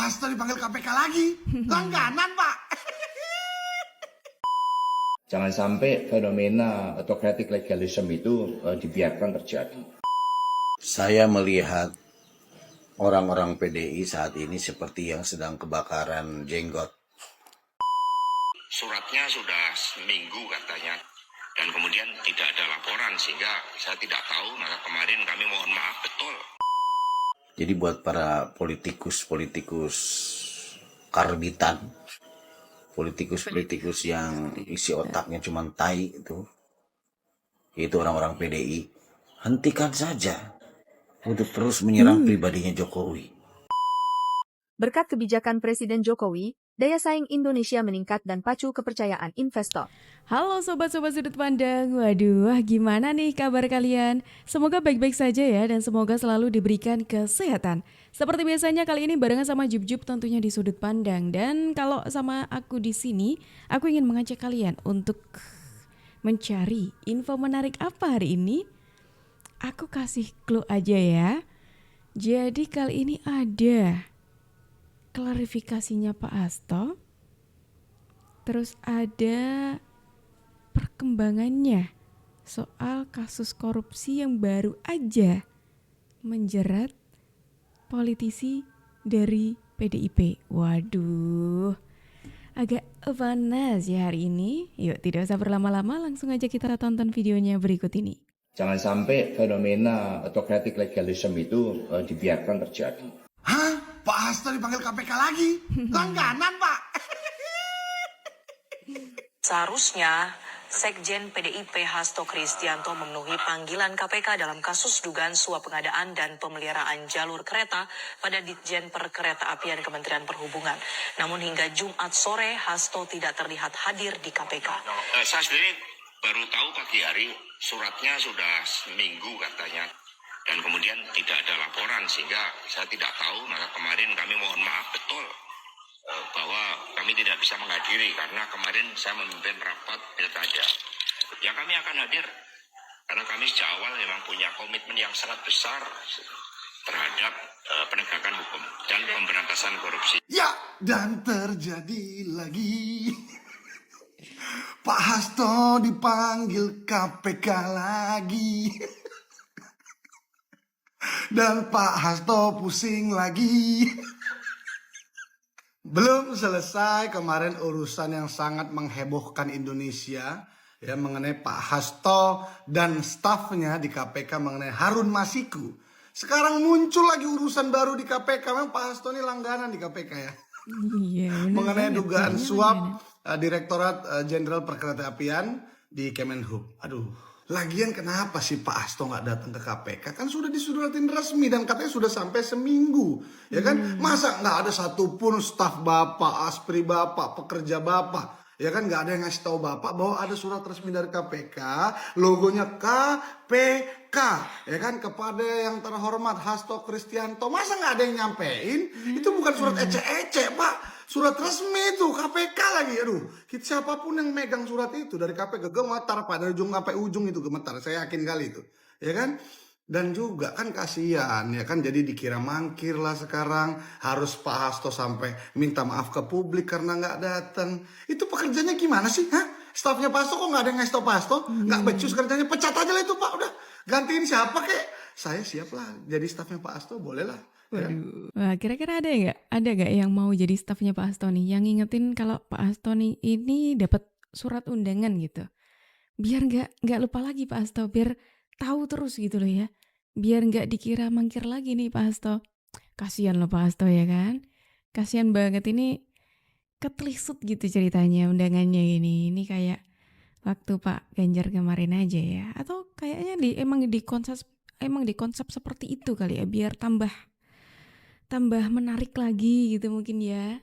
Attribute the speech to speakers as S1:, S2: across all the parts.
S1: Hasto dipanggil KPK lagi. Langganan, Pak.
S2: Jangan sampai fenomena autocratic legalism itu dibiarkan terjadi.
S3: Saya melihat orang-orang PDI saat ini seperti yang sedang kebakaran jenggot.
S4: Suratnya sudah seminggu katanya, dan kemudian tidak ada laporan sehingga saya tidak tahu. Maka kemarin kami mohon maaf betul.
S3: Jadi buat para politikus karbitan, politikus yang isi otaknya cuma tai itu orang-orang PDI, hentikan saja untuk terus menyerang pribadinya Jokowi.
S5: Berkat kebijakan Presiden Jokowi, daya saing Indonesia meningkat dan pacu kepercayaan investor.
S6: Halo sobat-sobat sudut pandang, waduh gimana nih kabar kalian? Semoga baik-baik saja ya dan semoga selalu diberikan kesehatan. Seperti biasanya kali ini barengan sama Jup tentunya di sudut pandang. Dan kalau sama aku di sini, aku ingin mengajak kalian untuk mencari info menarik apa hari ini. Aku kasih clue aja ya. Jadi kali ini ada klarifikasinya Pak Hasto, terus ada perkembangannya soal kasus korupsi yang baru aja menjerat politisi dari PDIP. Waduh, agak panas ya hari ini. Yuk tidak usah berlama-lama, langsung aja kita tonton videonya berikut ini.
S2: Jangan sampai fenomena autocratic legalism itu dibiarkan terjadi.
S1: Hah? Pak Hasto dipanggil KPK lagi? Langganan, Pak.
S7: Seharusnya Sekjen PDIP Hasto Kristianto memenuhi panggilan KPK dalam kasus dugaan suap pengadaan dan pemeliharaan jalur kereta pada Ditjen Perkeretaapian Kementerian Perhubungan. Namun hingga Jumat sore Hasto tidak terlihat hadir di KPK.
S4: Saya sendiri baru tahu pagi hari, suratnya sudah seminggu katanya, dan kemudian tidak ada laporan sehingga saya tidak tahu. Maka kemarin kami mohon maaf betul bahwa kami tidak bisa menghadiri karena kemarin saya memimpin rapat pilkada. Ya kami akan hadir karena kami sejak awal memang punya komitmen yang sangat besar terhadap penegakan hukum dan pemberantasan korupsi.
S1: Ya, dan terjadi lagi. Pak Hasto dipanggil KPK lagi. Dan Pak Hasto pusing lagi. Belum selesai kemarin urusan yang sangat menghebohkan Indonesia ya mengenai Pak Hasto dan stafnya di KPK mengenai Harun Masiku. Sekarang muncul lagi urusan baru di KPK. Memang Pak Hasto ini langganan di KPK ya.
S6: Iya,
S1: Mengenai dugaan suap Direktorat Jenderal Perkeretaapian di Kemenhub. Aduh, lagian kenapa sih Pak Hasto nggak datang ke KPK? Kan sudah disuratin resmi dan katanya sudah sampai seminggu, ya kan? Masa nggak ada satupun staf Bapak, aspri Bapak, pekerja Bapak, ya kan? Nggak ada yang ngasih tahu Bapak bahwa ada surat resmi dari KPK, logonya KPK, ya kan? Kepada yang terhormat Hasto Kristianto. Masa nggak ada yang nyampein? Itu bukan surat ecek-ecek, Pak. Surat resmi itu KPK lagi. Aduh, siapapun yang megang surat itu dari KPK gemetar, Pak, dari ujung sampai ujung itu gemetar. Saya yakin kali itu, ya kan? Dan juga kan kasihan, ya kan? Jadi dikira mangkir lah sekarang. Harus Pak Hasto sampai minta maaf ke publik karena nggak datang. Itu pekerjanya gimana sih? Hah? Stafnya Pak Hasto kok nggak ada yang ngasih tau Pak Hasto? Nggak becus kerjanya, pecat aja lah itu Pak. Udah gantiin siapa kek? Saya siap lah jadi stafnya Pak Hasto, boleh lah. Ya.
S6: Wah, kira-kira ada nggak yang mau jadi stafnya Pak Hasto nih, yang ngingetin kalau Pak Hasto nih ini dapat surat undangan gitu, biar nggak lupa lagi Pak Hasto, biar tahu terus gitu loh ya, biar nggak dikira mangkir lagi nih Pak Hasto. Kasihan loh Pak Hasto ya kan, kasihan banget ini, ketelisut gitu ceritanya undangannya ini kayak waktu Pak Ganjar kemarin aja ya, atau kayaknya emang di konsep seperti itu kali ya, biar tambah menarik lagi gitu mungkin ya.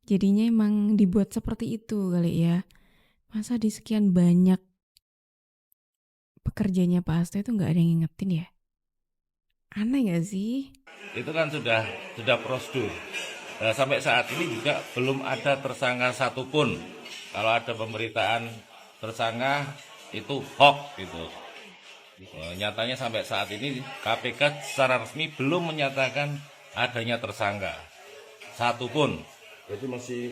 S6: Jadinya emang dibuat seperti itu kali ya. Masa di sekian banyak pekerjanya Pak Hasto itu nggak ada yang ngingetin ya? Aneh nggak sih?
S8: Itu kan sudah prosedur. Nah, sampai saat ini juga belum ada tersangka satupun. Kalau ada pemberitaan tersangka itu hoax gitu. Nyatanya sampai saat ini KPK secara resmi belum menyatakan adanya tersangka. satu pun.
S9: Berarti masih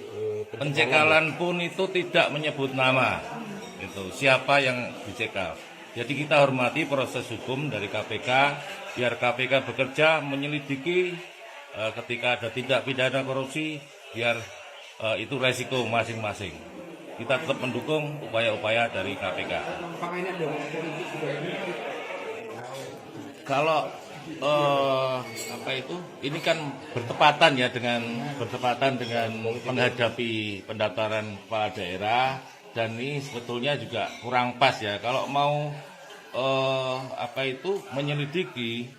S8: Pencekalan pun itu tidak menyebut nama. Itu siapa yang dicekal. Jadi kita hormati proses hukum dari KPK, biar KPK bekerja menyelidiki ketika ada tindak pidana korupsi, biar itu resiko masing-masing. Kita tetap mendukung upaya-upaya dari KPK. Kalau ini kan bertepatan dengan menghadapi pendaftaran kepala daerah, dan ini sebetulnya juga kurang pas ya kalau mau menyelidiki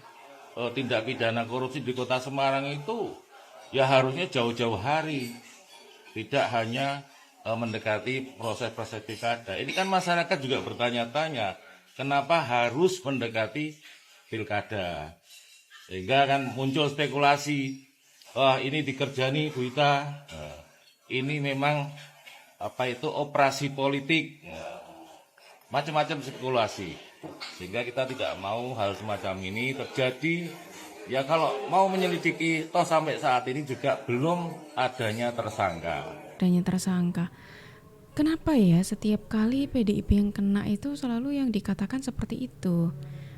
S8: tindak pidana korupsi di Kota Semarang itu ya harusnya jauh-jauh hari, tidak hanya mendekati proses pilkada. Ini kan masyarakat juga bertanya-tanya, kenapa harus mendekati pilkada? Sehingga kan muncul spekulasi, wah ini dikerjani Bu Ita, ini memang operasi politik, macam-macam spekulasi. Sehingga kita tidak mau hal semacam ini terjadi. Ya kalau mau menyelidiki, toh sampai saat ini juga belum adanya tersangka.
S6: Kenapa ya setiap kali PDIP yang kena itu selalu yang dikatakan seperti itu?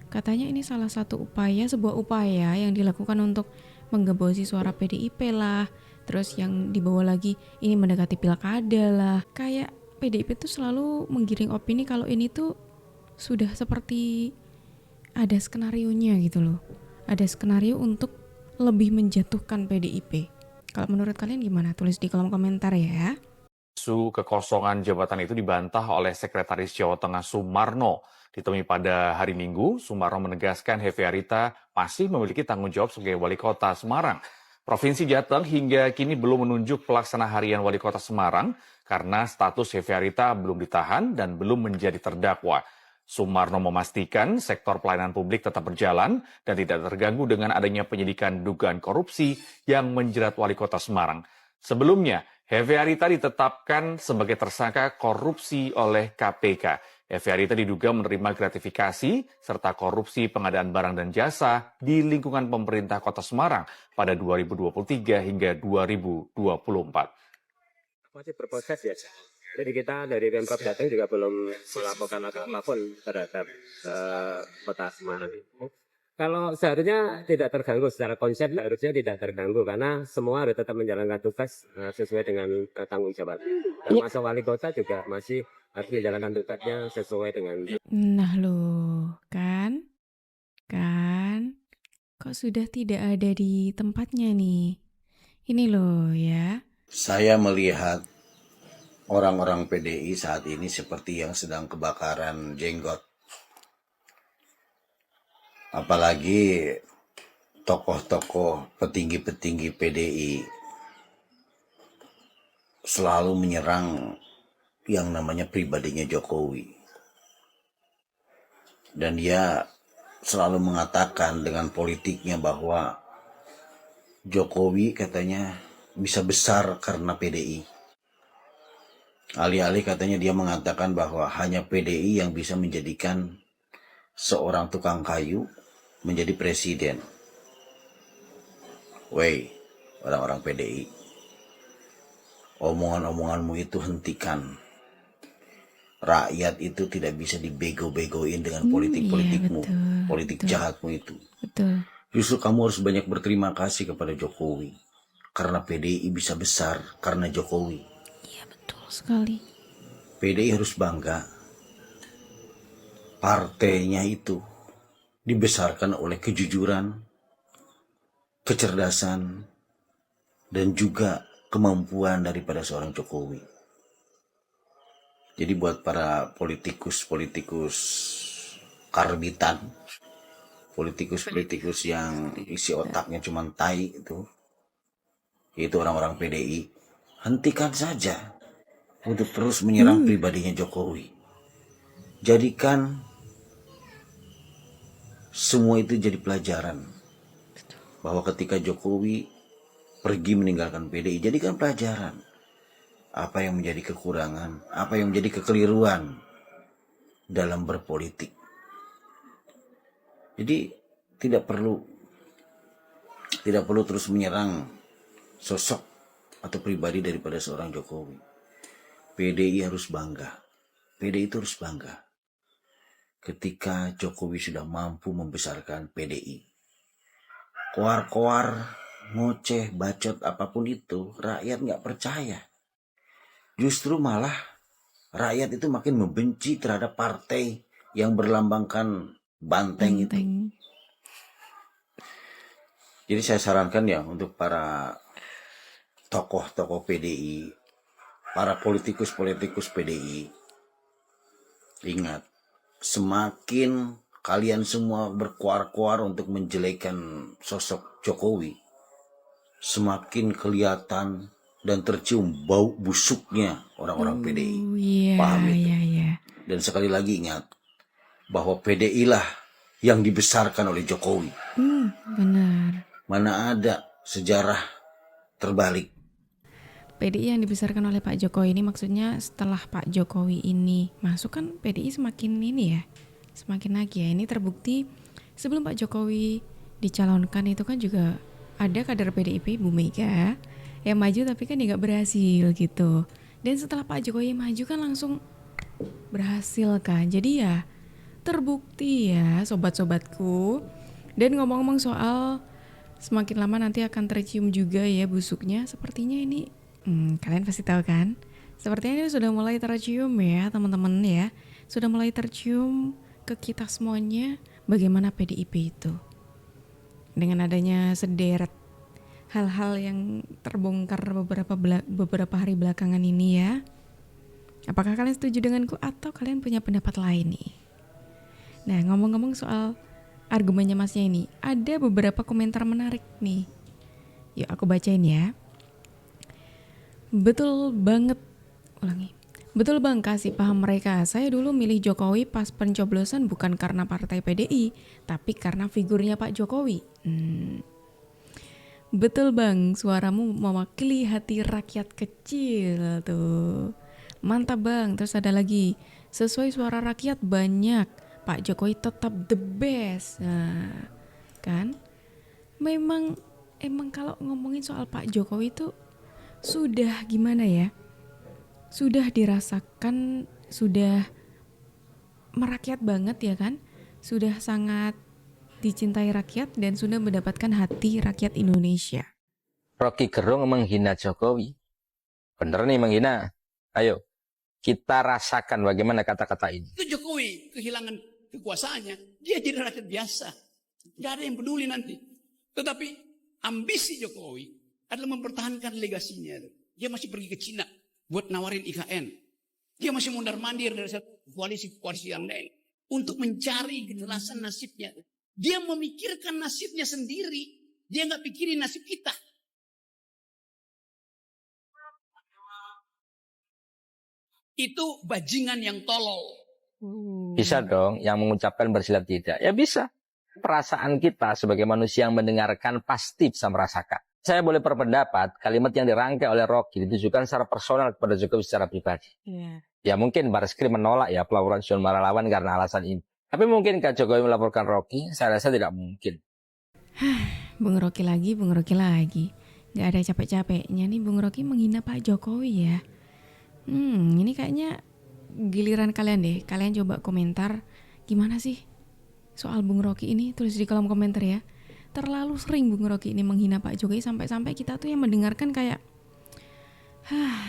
S6: Katanya ini salah satu sebuah upaya yang dilakukan untuk menggembosi suara PDIP lah. Terus yang dibawa lagi ini mendekati pilkada lah. Kayak PDIP tuh selalu menggiring opini kalau ini tuh sudah seperti ada skenarionya gitu loh. Ada skenario untuk lebih menjatuhkan PDIP. Kalau menurut kalian gimana? Tulis di kolom komentar ya.
S10: Isu kekosongan jabatan itu dibantah oleh Sekretaris Jawa Tengah Sumarno. Ditemui pada hari Minggu, Sumarno menegaskan Hefe Arita masih memiliki tanggung jawab sebagai Wali Kota Semarang. Provinsi Jateng hingga kini belum menunjuk pelaksana harian Wali Kota Semarang karena status Hefe Arita belum ditahan dan belum menjadi terdakwa. Sumarno memastikan sektor pelayanan publik tetap berjalan dan tidak terganggu dengan adanya penyidikan dugaan korupsi yang menjerat Wali Kota Semarang. Sebelumnya, Hefe Arita ditetapkan sebagai tersangka korupsi oleh KPK. Hefe Arita diduga menerima gratifikasi serta korupsi pengadaan barang dan jasa di lingkungan pemerintah Kota Semarang pada 2023 hingga 2024.
S11: Masih berproses ya. Jadi kita dari Pemprov Jateng juga belum melaporkan apapun terhadap Kota Semarang. Kalau seharusnya tidak terganggu secara konsep, harusnya tidak terganggu karena semua harus tetap menjalankan tugas sesuai dengan tanggung jawab. Termasuk wali kota juga masih harus menjalankan tugasnya sesuai dengan.
S6: Nah loh, kan kok sudah tidak ada di tempatnya nih. Ini loh ya.
S3: Saya melihat orang-orang PDI saat ini seperti yang sedang kebakaran jenggot. Apalagi tokoh-tokoh petinggi-petinggi PDI selalu menyerang yang namanya pribadinya Jokowi. Dan dia selalu mengatakan dengan politiknya bahwa Jokowi katanya bisa besar karena PDI. Alih-alih katanya dia mengatakan bahwa hanya PDI yang bisa menjadikan seorang tukang kayu menjadi presiden. Wey, orang-orang PDI, omongan-omonganmu itu hentikan. Rakyat itu tidak bisa dibego-begoin dengan politik-politikmu, politik jahatmu itu.
S6: Betul.
S3: Justru kamu harus banyak berterima kasih kepada Jokowi. Karena PDI bisa besar karena Jokowi.
S6: Iya betul sekali.
S3: PDI harus bangga. Partainya itu dibesarkan oleh kejujuran, kecerdasan, dan juga kemampuan daripada seorang Jokowi. Jadi buat para politikus karbitan, politikus yang isi otaknya cuma tai itu orang-orang PDI, hentikan saja untuk terus menyerang pribadinya Jokowi. Jadikan semua itu jadi pelajaran bahwa ketika Jokowi pergi meninggalkan PDI, jadikan pelajaran apa yang menjadi kekurangan, apa yang menjadi kekeliruan dalam berpolitik. Jadi tidak perlu terus menyerang sosok atau pribadi daripada seorang Jokowi. PDI harus bangga. PDI itu harus bangga ketika Jokowi sudah mampu membesarkan PDI. Koar-koar, ngoceh, bacot apapun itu, rakyat nggak percaya. Justru malah rakyat itu makin membenci terhadap partai yang berlambangkan banteng itu.
S6: Banteng.
S3: Jadi saya sarankan ya untuk para tokoh-tokoh PDI, para politikus-politikus PDI, ingat, semakin kalian semua berkuar-kuar untuk menjelekan sosok Jokowi, semakin kelihatan dan tercium bau busuknya orang-orang PDI.
S6: Iya,
S3: Paham itu?
S6: iya.
S3: Dan sekali lagi ingat, bahwa PDI lah yang dibesarkan oleh Jokowi.
S6: Benar.
S3: Mana ada sejarah terbalik.
S6: PDI yang dibesarkan oleh Pak Jokowi ini maksudnya setelah Pak Jokowi ini masuk kan PDI semakin ini ya, semakin lagi ya. Ini terbukti sebelum Pak Jokowi dicalonkan itu kan juga ada kader PDIP Bu Mega yang maju tapi kan nggak berhasil gitu. Dan setelah Pak Jokowi maju kan langsung berhasil kan. Jadi ya terbukti ya sobat-sobatku. Dan ngomong-ngomong soal semakin lama nanti akan tercium juga ya busuknya, sepertinya ini kalian pasti tahu kan? Sepertinya ini sudah mulai tercium ya teman-teman ya. Sudah mulai tercium ke kita semuanya bagaimana PDIP itu. Dengan adanya sederet hal-hal yang terbongkar beberapa hari belakangan ini ya. Apakah kalian setuju denganku atau kalian punya pendapat lain nih? Nah, ngomong-ngomong soal argumennya masnya ini, ada beberapa komentar menarik nih. Yuk aku bacain ya. Betul banget, ulangi. Betul bang, kasih paham mereka. Saya dulu milih Jokowi pas pencoblosan bukan karena partai PDI, tapi karena figurnya Pak Jokowi. Betul bang, suaramu mewakili hati rakyat kecil tuh. Mantap bang, terus ada lagi. Sesuai suara rakyat banyak, Pak Jokowi tetap the best. Nah, kan? Emang kalau ngomongin soal Pak Jokowi itu sudah gimana ya? Sudah dirasakan, sudah merakyat banget ya kan? Sudah sangat dicintai rakyat dan sudah mendapatkan hati rakyat Indonesia.
S9: Rocky Gerung menghina Jokowi. Bener nih menghina. Ayo, kita rasakan bagaimana kata-kata ini.
S12: Itu Jokowi kehilangan kekuasaannya. Dia jadi rakyat biasa. Gak ada yang peduli nanti. Tetapi ambisi Jokowi adalah mempertahankan legasinya. Dia masih pergi ke Cina buat nawarin IKN. Dia masih mondar-mandir dari koalisi-koalisi yang lain untuk mencari kejelasan nasibnya. Dia memikirkan nasibnya sendiri. Dia nggak pikirin nasib kita. Itu bajingan yang tolol.
S9: Bisa dong yang mengucapkan bersilat tidak. Ya bisa. Perasaan kita sebagai manusia yang mendengarkan pasti bisa merasakan. Saya boleh berpendapat kalimat yang dirangkai oleh Rocky ditujukan secara personal kepada Jokowi secara pribadi. Ya mungkin Barreskrim menolak ya pelaporan John Marawan karena alasan ini. Tapi mungkinkah Jokowi melaporkan Rocky? Saya rasa tidak mungkin.
S6: Bung Rocky lagi. Gak ada capek-capeknya nih Bung Rocky menghina Pak Jokowi ya. Ini kayaknya giliran kalian deh. Kalian coba komentar gimana sih soal Bung Rocky ini, tulis di kolom komentar ya. Terlalu sering Bung Rocky ini menghina Pak Jokowi sampai-sampai kita tuh yang mendengarkan kayak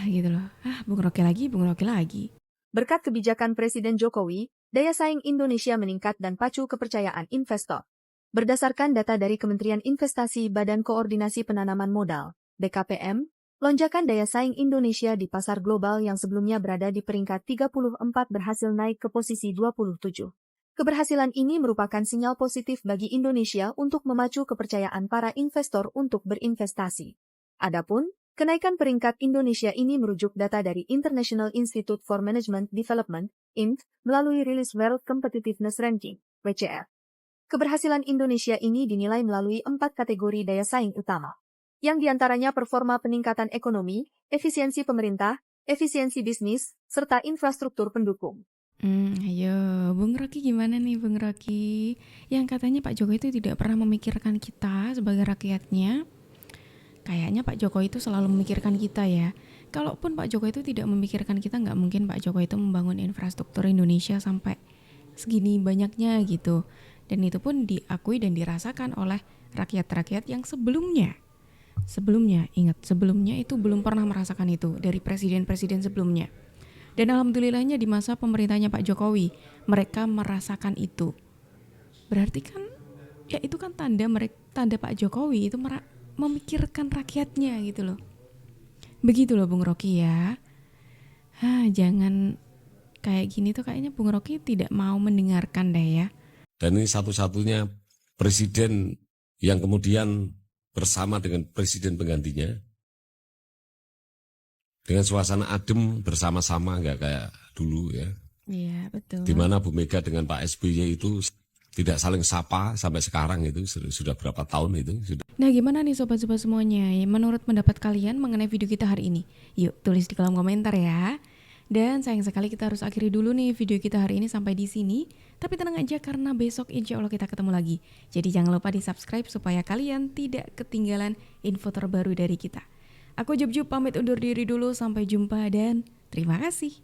S6: gitu loh. Bung Rocky lagi.
S5: Berkat kebijakan Presiden Jokowi, daya saing Indonesia meningkat dan pacu kepercayaan investor. Berdasarkan data dari Kementerian Investasi Badan Koordinasi Penanaman Modal, BKPM, lonjakan daya saing Indonesia di pasar global yang sebelumnya berada di peringkat 34 berhasil naik ke posisi 27. Keberhasilan ini merupakan sinyal positif bagi Indonesia untuk memacu kepercayaan para investor untuk berinvestasi. Adapun, kenaikan peringkat Indonesia ini merujuk data dari International Institute for Management Development, IMD, melalui rilis World Competitiveness Ranking, WCR. Keberhasilan Indonesia ini dinilai melalui 4 kategori daya saing utama, yang diantaranya performa peningkatan ekonomi, efisiensi pemerintah, efisiensi bisnis, serta infrastruktur pendukung.
S6: Ayo, Bung Rocky gimana nih Bung Rocky? Yang katanya Pak Jokowi itu tidak pernah memikirkan kita sebagai rakyatnya. kayaknya Pak Jokowi itu selalu memikirkan kita ya. Kalaupun Pak Jokowi itu tidak memikirkan kita, nggak mungkin Pak Jokowi itu membangun infrastruktur Indonesia sampai segini banyaknya gitu. Dan itu pun diakui dan dirasakan oleh rakyat-rakyat yang sebelumnya. Ingat, sebelumnya itu belum pernah merasakan itu dari presiden-presiden sebelumnya. Dan alhamdulillahnya di masa pemerintahnya Pak Jokowi, mereka merasakan itu. Berarti kan, ya itu kan tanda Pak Jokowi itu memikirkan rakyatnya gitu loh. Begitu loh Bung Rocky ya. Jangan kayak gini tuh, kayaknya Bung Rocky tidak mau mendengarkan deh ya.
S13: Dan ini satu-satunya presiden yang kemudian bersama dengan presiden penggantinya dengan suasana adem bersama-sama, nggak kayak dulu ya.
S6: Iya betul.
S13: Di mana Bu Mega dengan Pak SBY itu tidak saling sapa sampai sekarang, itu sudah berapa tahun itu sudah.
S6: Nah gimana nih sobat-sobat semuanya, menurut pendapat kalian mengenai video kita hari ini? Yuk tulis di kolom komentar ya. Dan sayang sekali kita harus akhiri dulu nih video kita hari ini sampai di sini. Tapi tenang aja karena besok insya Allah kita ketemu lagi. Jadi jangan lupa di subscribe supaya kalian tidak ketinggalan info terbaru dari kita. Aku Jub pamit undur diri dulu, sampai jumpa dan terima kasih.